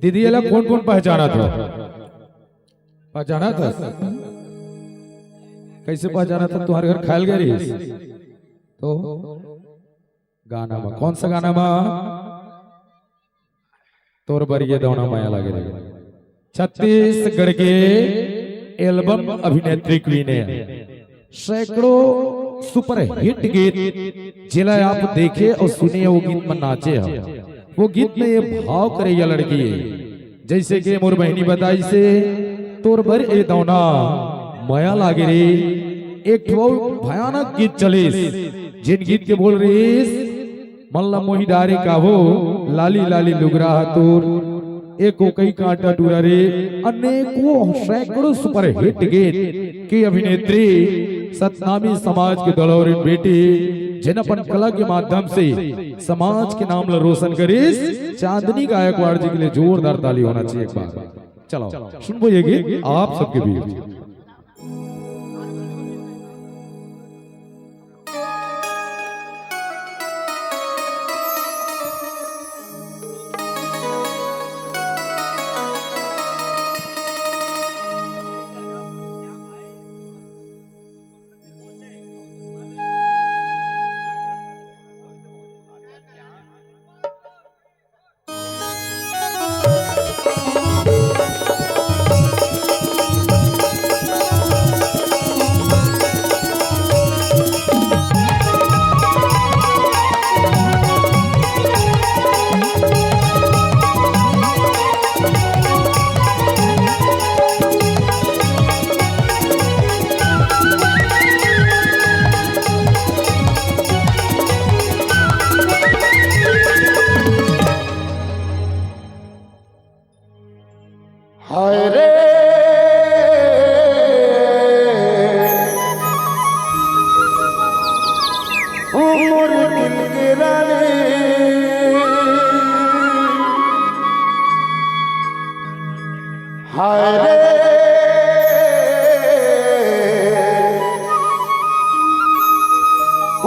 दीदी वाला कौन कौन पहचाना था? पहचाना था? कैसे पहचाना था? तुम्हारे घर खायल गए तो गाना में कौन सा गाना में तोर बरिए दौना माया लगे रहे। छत्तीसगढ़ के एल्बम अभिनेत्री क्वीन है, सैकड़ों सुपर हिट गीत जिला आप देखे और सुने, वो गीत में नाचे है। वो गीत में ये भाव करे या लड़की है, जैसे कि मोर बहनी बताई से तोर बर ए दौना माया लागे रे। एक भयानक गीत चले, जिन गीत के बोल रही मल्ला मोही डारे का हो लाली लाली लुगरा तोर एको कई कांटा डूरा रे। अनेकों सैकड़ों सुपर हिट गीत की अभिनेत्री सतनामी समाज के दलौरी बेटी जिन अपन कला के माध्यम से समाज के नाम ला रोशन करीस, चांदनी गायकवाड़ जी के लिए जोरदार ताली होना चाहिए एक बार। चलो सुन ये गीत आप सबके बीच। हाय रे उमर दिल के रानी, हाय रे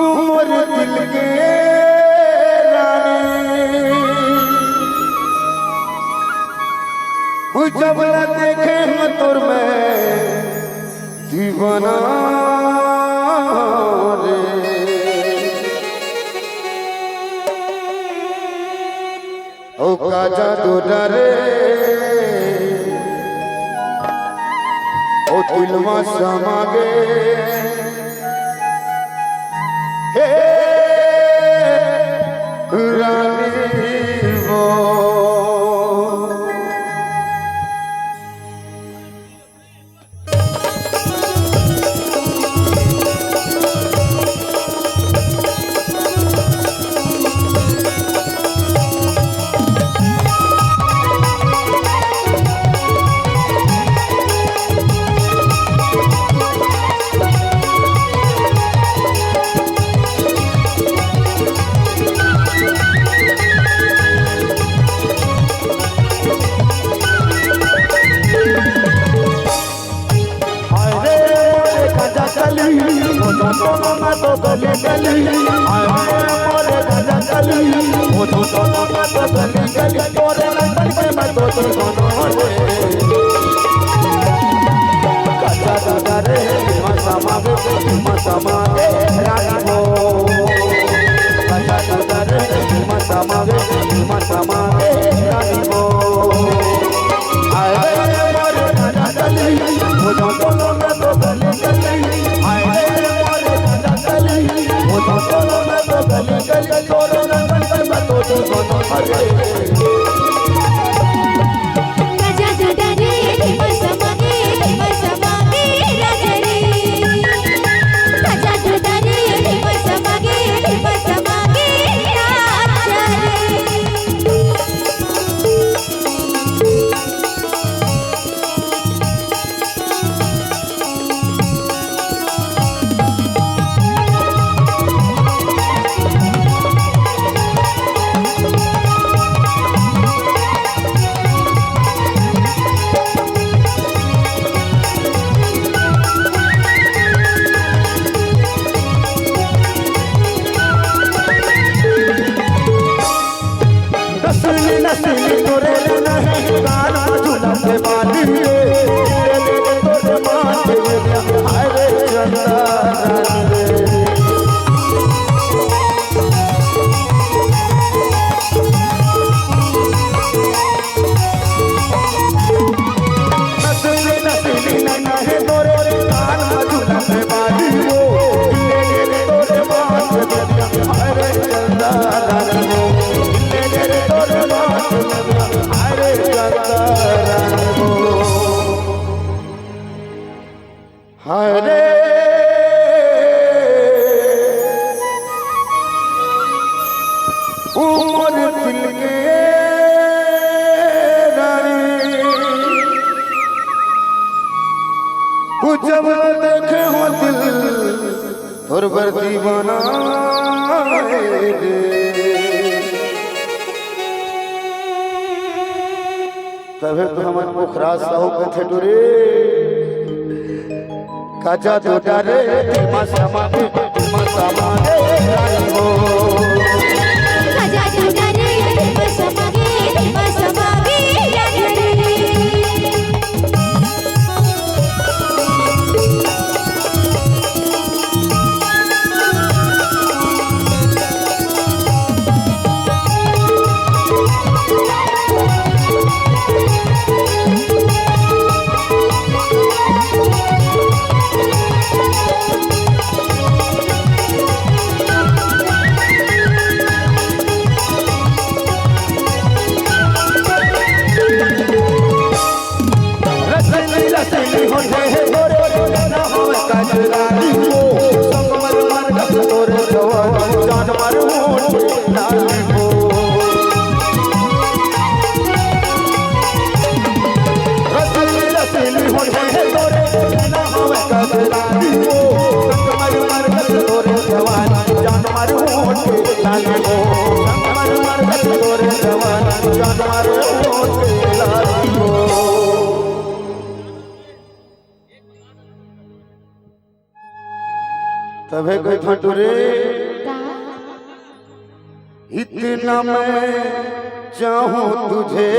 उमर दिल के जब न देखे मैं तोर में दीवाना रे। ओ का जादू डरे ओ दिलवा समागे हे रानी वो। तो गली गली मोरे गजा गली वो तो गली गली तोरे नंबर के मैं तो दोनों रे गजा गजा रे मसा मागे रानी हो। गजा गजा रे मसा मागे रानी हो। आए रे मोरे गजा गली वो तो गली गली आए वो तो गली गली तोरो नंबर पे मैं तो दोनों रे। गजा गजा रे मसा मागे राजा रे। गजा गजा रे मसा मागे राजा रे। झूला पे बाली रे तोरे माथे में हाय रे चंदा रे नसली नसली नैना है तोरे कान में झूला पे बाली रो तोरे माथे में हाय रे चंदा रे तोरे माथे में हाय रे चंदा हाय रे उमर दिल के रानी जब देखे हो दिल और बर दीवाना तबे तो हमारे मुखरा साहू कथे टुरे काजा तो डारे मसमा रानी हो काजा तो डारे मसमा तबे कोई फटुरे इतना मैं चाहूं तुझे